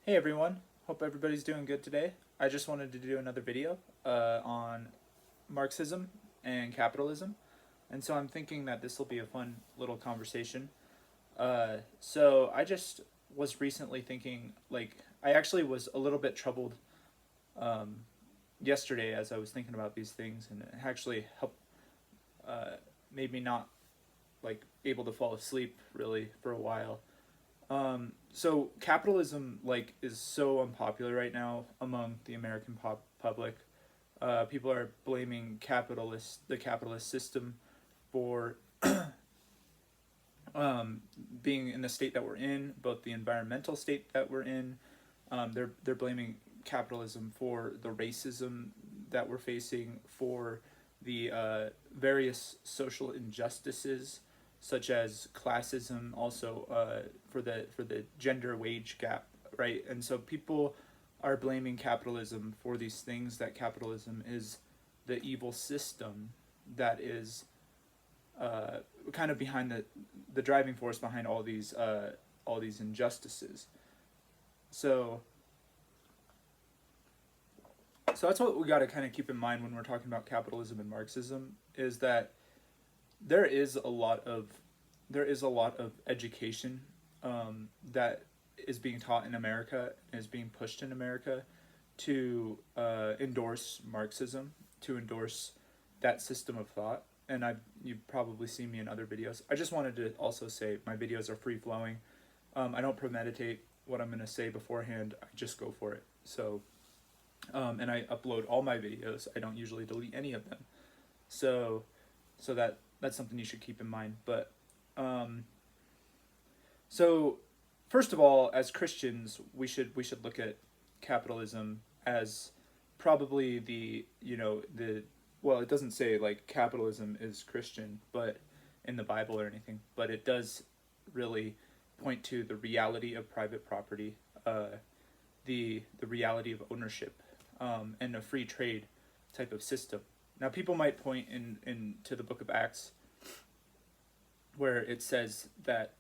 Hey everyone, hope everybody's doing good today. I just wanted to do another video on Marxism and capitalism, and so I'm thinking that this will be a fun little conversation. So I just was recently thinking, I actually was a little bit troubled um, yesterday as I was thinking about these things, and it actually helped, uh, made me not able to fall asleep really for a while. So capitalism is so unpopular right now among the American public. People are blaming the capitalist system for being in the state that we're in, both the environmental state that we're in. They're blaming capitalism for the racism that we're facing, for the various social injustices such as classism, also for the gender wage gap, right? And so people are blaming capitalism for these things. That capitalism is the evil system that is kind of behind the driving force behind all these injustices. So so that's what we got to kind of keep in mind when we're talking about capitalism and Marxism, is that there is a lot of education that is being taught in America and is being pushed in America to endorse Marxism, to endorse that system of thought. And you've probably seen me in other videos. I just wanted to also say my videos are free flowing. I don't premeditate what I'm going to say beforehand. I just go for it. So and I upload all my videos. I don't usually delete any of them. So that's something you should keep in mind. But so first of all, as Christians, we should look at capitalism as probably the well, it doesn't say like capitalism is Christian, but in the Bible or anything, but it does really point to the reality of private property, the reality of ownership, and a free trade type of system. Now, people might point in to the Book of Acts, where it says that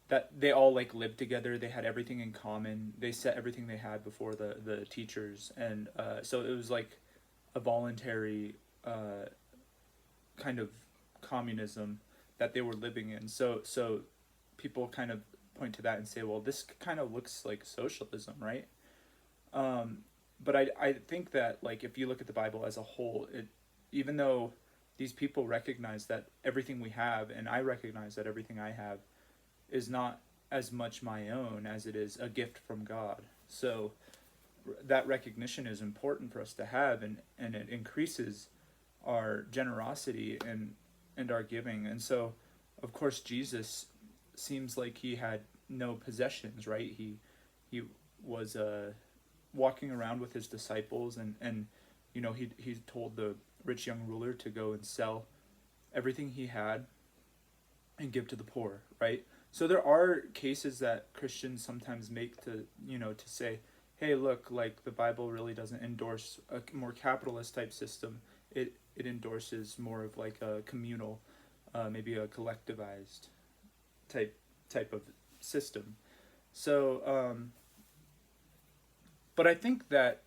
that they all lived together. They had everything in common. They set everything they had before the teachers, and so it was like a voluntary kind of communism that they were living in. So people kind of point to that and say, well, this kind of looks like socialism, right? Um, but I think that if you look at the Bible as a whole, it, even though these people recognize that everything we have, and I recognize that everything I have is not as much my own as it is a gift from God. So that recognition is important for us to have, and it increases our generosity and our giving. And so of course Jesus seems like he had no possessions, right? He was walking around with his disciples, and he told the rich young ruler to go and sell everything he had and give to the poor, right? So there are cases that Christians sometimes make to to say, hey, look, the Bible really doesn't endorse a more capitalist type system. It endorses more of a communal, maybe a collectivized type of system. So but I think that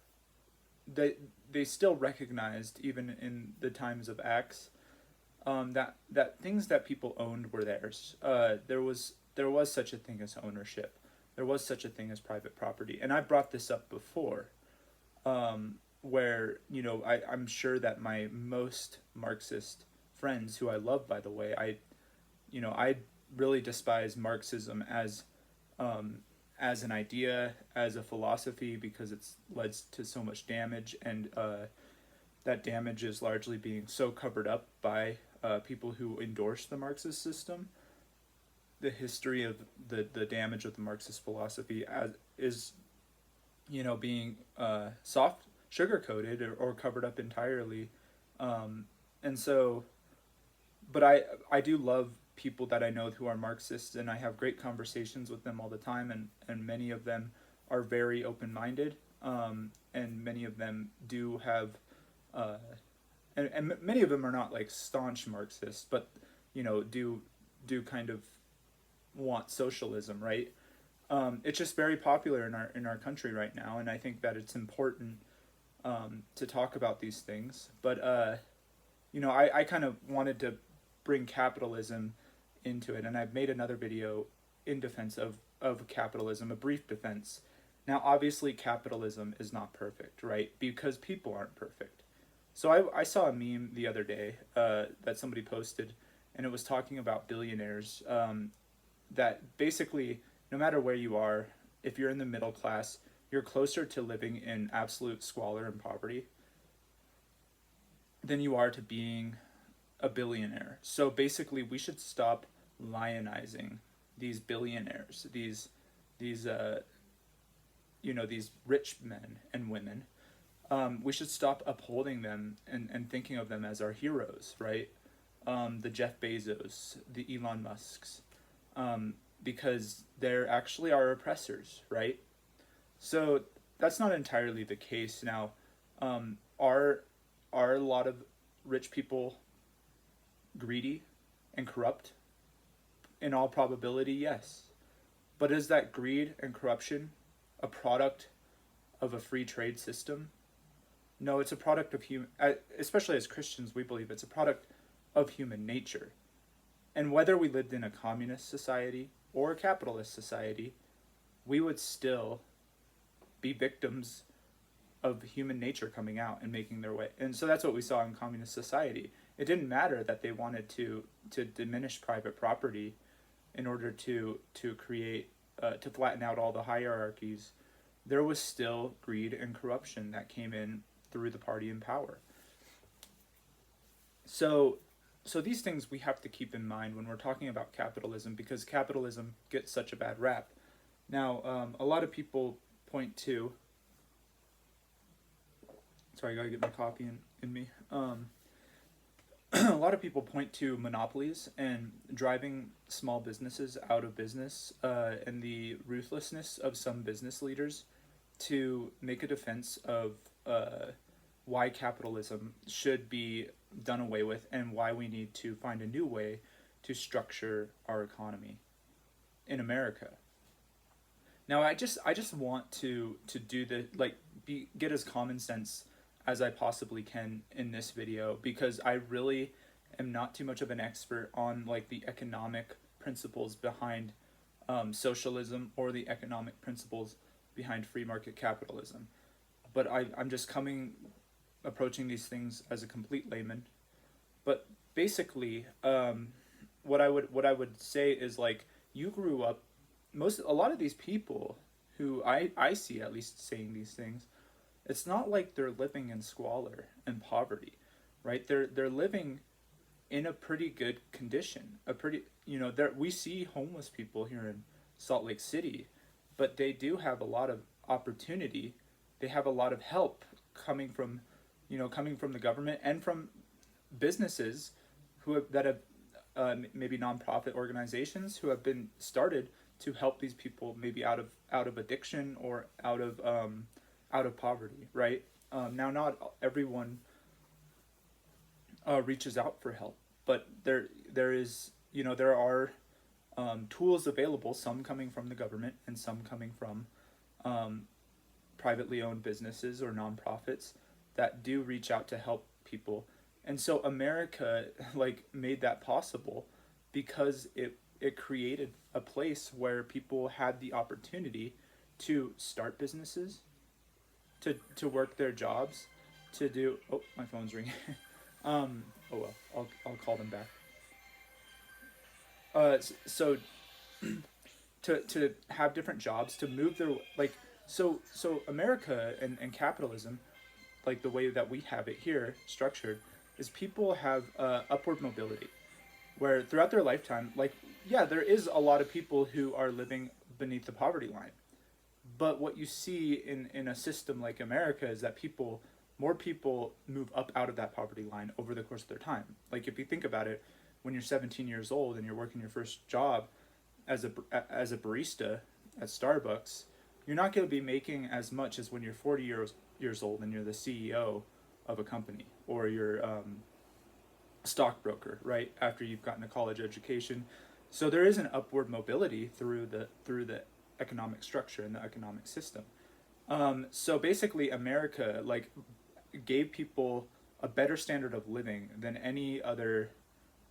they still recognized, even in the times of Acts, that things that people owned were theirs. There was such a thing as ownership. There was such a thing as private property, and I brought this up before, where I'm sure that my most Marxist friends, who I love, by the way, I really despise Marxism as an idea, as a philosophy, because it's led to so much damage, and that damage is largely being so covered up by people who endorse the Marxist system. The history of the damage of the Marxist philosophy is being soft sugar coated, or covered up entirely, and so but I do love people that I know who are Marxists, and I have great conversations with them all the time, and many of them are very open minded, and many of them do have uh, and many of them are not staunch Marxists, but do kind of want socialism, right? It's just very popular in our country right now, and I think that it's important to talk about these things. But I kind of wanted to bring capitalism into it, and I've made another video in defense of capitalism, a brief defense. Now, obviously, capitalism is not perfect, right? Because people aren't perfect. So I saw a meme the other day that somebody posted, and it was talking about billionaires that basically, no matter where you are, if you're in the middle class, you're closer to living in absolute squalor and poverty than you are to being a billionaire. So basically, we should stop lionizing these billionaires, these these rich men and women. We should stop upholding them and thinking of them as our heroes, right? The Jeff Bezos, the Elon Musks, because they're actually our oppressors, right? So that's not entirely the case. Now, are a lot of rich people greedy and corrupt? In all probability, yes. But is that greed and corruption a product of a free trade system? No, it's a product of human, especially as Christians, we believe it's a product of human nature. And whether we lived in a communist society or a capitalist society, we would still be victims of human nature coming out and making their way. And so that's what we saw in communist society. It didn't matter that they wanted to diminish private property in order to create to flatten out all the hierarchies. There was still greed and corruption that came in through the party in power. So these things we have to keep in mind when we're talking about capitalism, because capitalism gets such a bad rap. Now, a lot of people point to. Sorry, I gotta get my coffee in me. A lot of people point to monopolies and driving small businesses out of business, and the ruthlessness of some business leaders to make a defense of why capitalism should be done away with and why we need to find a new way to structure our economy in America. Now, I just want to do the get as common sense as I possibly can in this video, because I really am not too much of an expert on the economic principles behind socialism or the economic principles behind free market capitalism. But I'm just approaching these things as a complete layman. But basically, what I would say is, you grew up, a lot of these people who I see at least saying these things, it's not like they're living in squalor and poverty, right? They're living in a pretty good condition. We see homeless people here in Salt Lake City, but they do have a lot of opportunity. They have a lot of help coming from the government and from businesses that have maybe nonprofit organizations who have been started to help these people maybe out of addiction or out of poverty, right? Now, not everyone reaches out for help, but there are tools available, some coming from the government and some coming from privately owned businesses or nonprofits that do reach out to help people. And so America made that possible because it created a place where people had the opportunity to start businesses, to work their jobs, to do. Oh, my phone's ringing. Oh well, I'll call them back. So to have different jobs, to move their so America and capitalism, the way that we have it here structured, is people have upward mobility, where throughout their lifetime, there is a lot of people who are living beneath the poverty line. But what you see in a system like America is that more people move up out of that poverty line over the course of their time. If you think about it, when you're 17 years old and you're working your first job as a barista at Starbucks, you're not going to be making as much as when you're 40 years old and you're the CEO of a company, or you're a stockbroker, right, after you've gotten a college education. So there is an upward mobility through the economic structure and the economic system. So basically, America like gave people a better standard of living than any other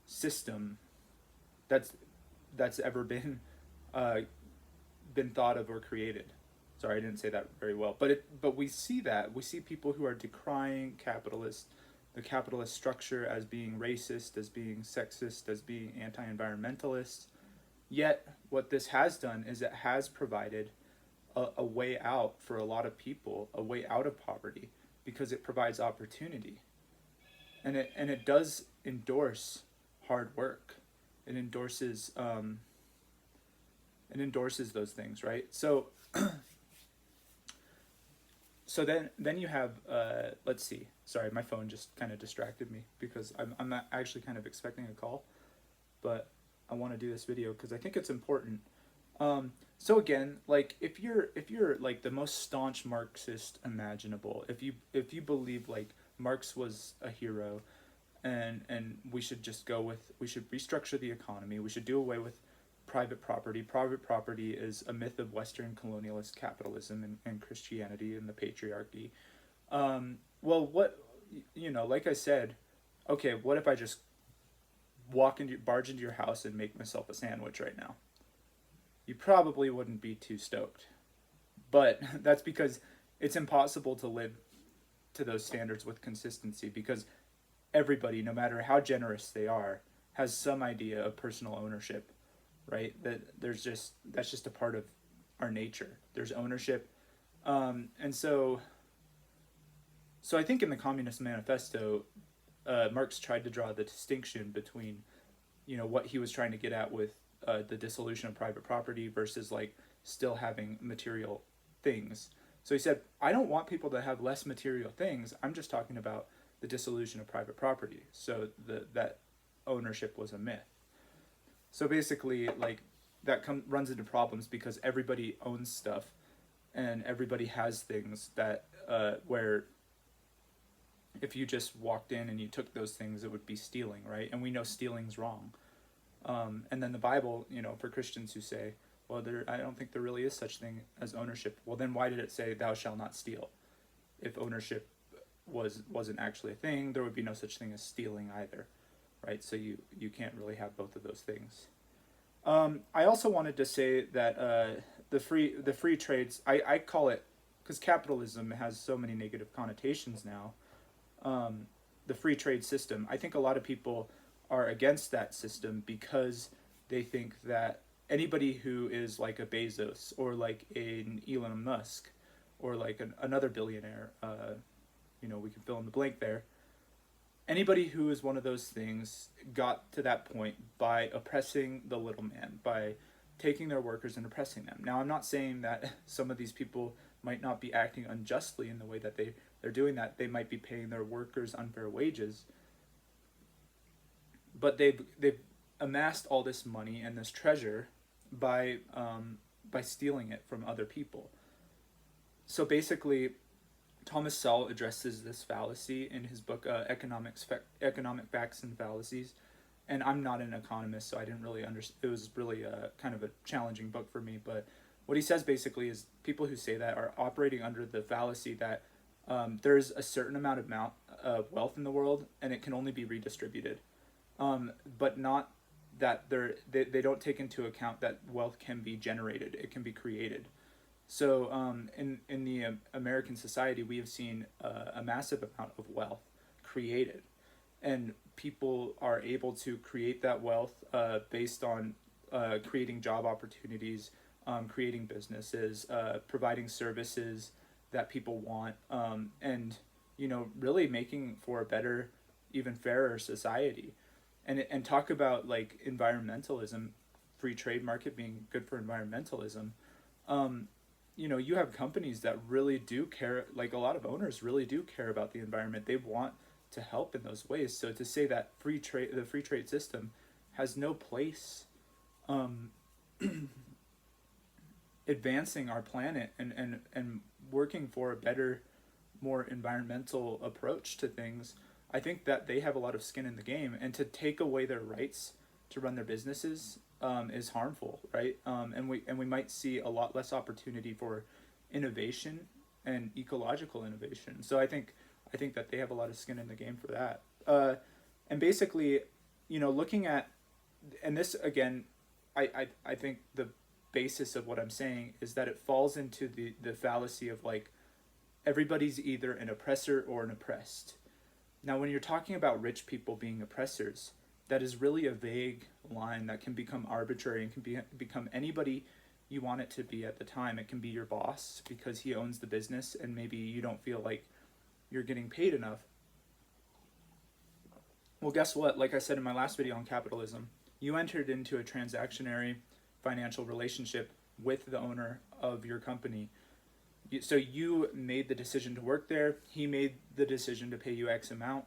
system that's that's ever uh, been thought of or created. Sorry, I didn't say that very well, but we see that we see people who are decrying the capitalist structure as being racist, as being sexist, as being anti-environmentalist. Yet, what this has done is it has provided a way out for a lot of people, a way out of poverty, because it provides opportunity, and it does endorse hard work. It endorses it endorses those things, right? So then you have let's see. Sorry, my phone just kind of distracted me because I'm not actually kind of expecting a call, but I want to do this video because I think it's important. So again, like if you're like the most staunch Marxist imaginable, if you believe like Marx was a hero, and we should restructure the economy, we should do away with private property. Private property is a myth of Western colonialist capitalism and Christianity and the patriarchy. Well, what like I said, okay, what if I just barge into your house and make myself a sandwich right now? You probably wouldn't be too stoked. But that's because it's impossible to live to those standards with consistency, because everybody, no matter how generous they are, has some idea of personal ownership, right? That's just a part of our nature. There's ownership, and so I think in the Communist Manifesto, Marx tried to draw the distinction between, what he was trying to get at with the dissolution of private property versus like still having material things. So he said, I don't want people to have less material things. I'm just talking about the dissolution of private property. So that ownership was a myth. So basically, like that runs into problems because everybody owns stuff, and everybody has things that where if you just walked in and you took those things, it would be stealing, right? And we know stealing's wrong. And then the Bible, for Christians who say, well, I don't think there really is such thing as ownership. Well, then why did it say thou shalt not steal? If ownership wasn't actually a thing, there would be no such thing as stealing either, right? So you can't really have both of those things. I also wanted to say that the free trades, I call it, because capitalism has so many negative connotations now, the free trade system. I think a lot of people are against that system because they think that anybody who is like a Bezos or like an Elon Musk or like another billionaire, we can fill in the blank there. Anybody who is one of those things got to that point by oppressing the little man, by taking their workers and oppressing them. Now, I'm not saying that some of these people might not be acting unjustly in the way that they're doing that. They might be paying their workers unfair wages, but they've amassed all this money and this treasure by stealing it from other people. So basically, Thomas Sowell addresses this fallacy in his book Economic Facts and Fallacies, and I'm not an economist, so I didn't really understand. It was really kind of a challenging book for me. But what he says basically is people who say that are operating under the fallacy that there's a certain amount of wealth in the world and it can only be redistributed, but not that they don't take into account that wealth can be generated, it can be created. So in the American society, we have seen a massive amount of wealth created, and people are able to create that wealth based on creating job opportunities, creating businesses, providing services that people want, and really making for a better, even fairer society. And talk about like environmentalism, free trade market being good for environmentalism. You have companies that really do care, like a lot of owners really do care about the environment. They want to help in those ways. So to say that the free trade system has no place advancing our planet and working for a better, more environmental approach to things, I think that they have a lot of skin in the game. And to take away their rights to run their businesses, is harmful, right? And we might see a lot less opportunity for innovation and ecological innovation. So I think that they have a lot of skin in the game for that. And basically, looking at, and this again, I think the basis of what I'm saying is that it falls into the fallacy of like everybody's either an oppressor or an oppressed. Now, when you're talking about rich people being oppressors, that is really a vague line that can become arbitrary and can become anybody you want it to be at the time. It can be your boss because he owns the business and maybe you don't feel like you're getting paid enough. Well, guess what? Like I said in my last video on capitalism, you entered into a transactionary financial relationship with the owner of your company. So you made the decision to work there. He made the decision to pay you X amount.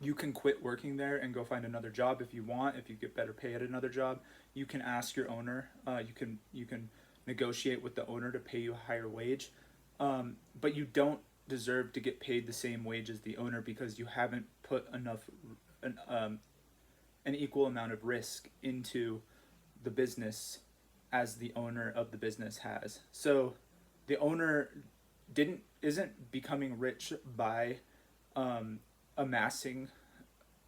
You can quit working there and go find another job if you want. If you get better pay at another job, you can ask your owner. You can negotiate with the owner to pay you a higher wage, but you don't deserve to get paid the same wage as the owner because you haven't put enough an equal amount of risk into the business as the owner of the business has. So the owner isn't becoming rich by amassing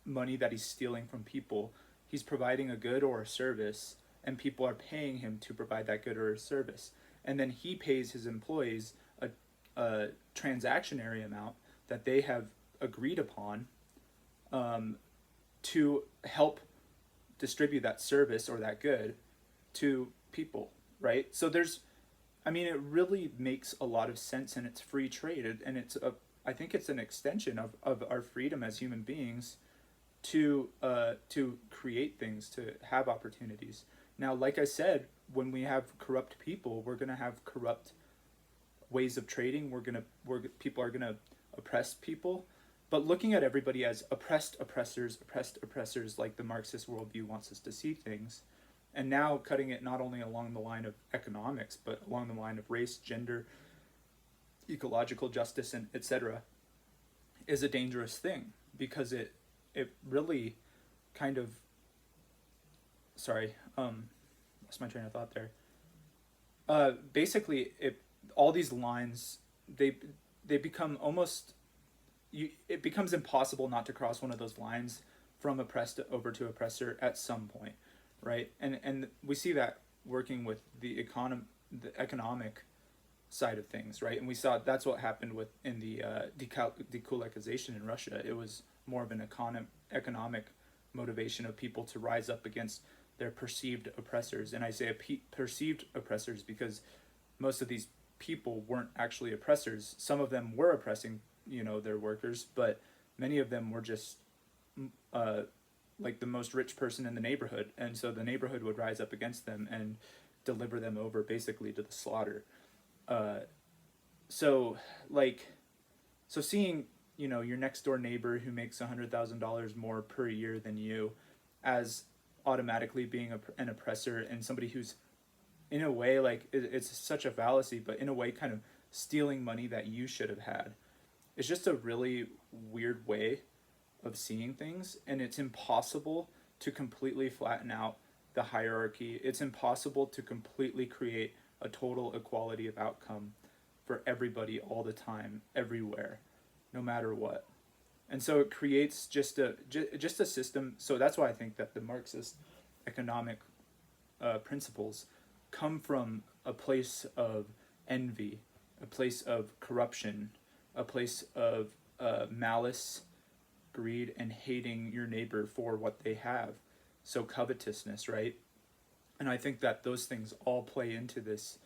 money that he's stealing from people. He's providing a good or a service, and people are paying him to provide that good or a service. And then he pays his employees a transactionary amount that they have agreed upon to help distribute that service or that good to people, right? So it really makes a lot of sense, and it's free trade, and I think it's an extension of our freedom as human beings to create things, to have opportunities. Now, like I said, when we have corrupt people, we're gonna have corrupt ways of trading. People are gonna oppress people, but looking at everybody as oppressed oppressors, like the Marxist worldview wants us to see things, and now cutting it not only along the line of economics, but along the line of race, gender, ecological justice, and etc., is a dangerous thing because it really kind of lost my train of thought there. Basically, all these lines they become almost it becomes impossible not to cross one of those lines from oppressed over to oppressor at some point, right? And we see that working with the economic side of things, right? And we saw that's what happened in the dekulakization in Russia. It was more of an economic motivation of people to rise up against their perceived oppressors. And I say perceived oppressors because most of these people weren't actually oppressors. Some of them were oppressing, their workers, but many of them were just like the most rich person in the neighborhood, and so the neighborhood would rise up against them and deliver them over basically to the slaughter. So seeing your next door neighbor who makes $100,000 more per year than you as automatically being an oppressor, and somebody who's in a way, like, it's such a fallacy, but in a way kind of stealing money that you should have had. It's just a really weird way of seeing things, and it's impossible to completely flatten out the hierarchy. It's impossible to completely create a total equality of outcome for everybody all the time, everywhere, no matter what. And so it creates just a system. So that's why I think that the Marxist economic principles come from a place of envy, a place of corruption, a place of malice, greed, and hating your neighbor for what they have. So covetousness, right? And I think that those things all play into this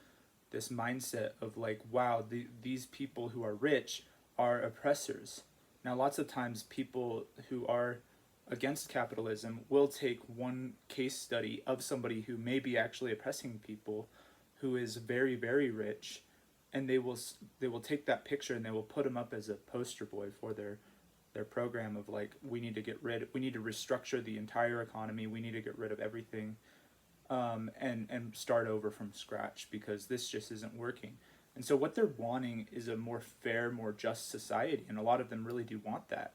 mindset of like, wow, these people who are rich are oppressors. Now, lots of times people who are against capitalism will take one case study of somebody who may be actually oppressing people, who is very, very rich, and they will take that picture and they will put him up as a poster boy for their program of like, we need to restructure the entire economy, we need to get rid of everything, and start over from scratch because this just isn't working. And so what they're wanting is a more fair, more just society, and a lot of them really do want that.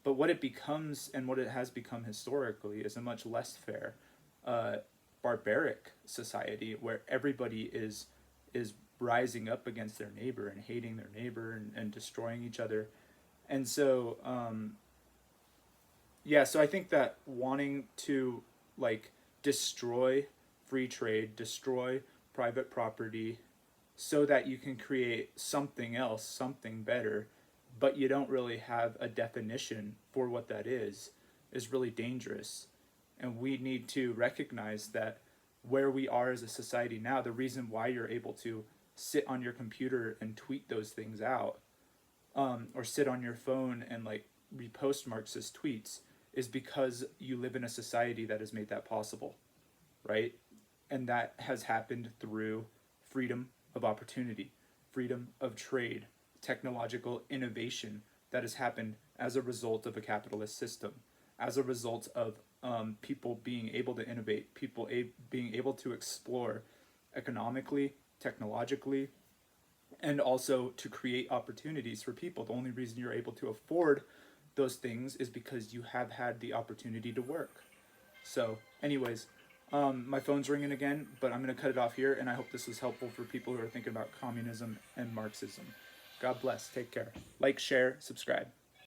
But what it becomes, and what it has become historically, is a much less fair, barbaric society where everybody is rising up against their neighbor and hating their neighbor and destroying each other. And so yeah, so I think that wanting to like destroy free trade, destroy private property so that you can create something else, something better, but you don't really have a definition for what that is really dangerous. And we need to recognize that where we are as a society now, the reason why you're able to sit on your computer and tweet those things out, or sit on your phone and like repost Marxist tweets, is because you live in a society that has made that possible, right? And that has happened through freedom of opportunity, freedom of trade, technological innovation that has happened as a result of a capitalist system, as a result of people being able to innovate, people being able to explore economically, technologically, and also to create opportunities for people. The only reason you're able to afford those things is because you have had the opportunity to work. So, anyways, my phone's ringing again, but I'm going to cut it off here, and I hope this was helpful for people who are thinking about communism and Marxism. God bless. Take care. Like, share, subscribe.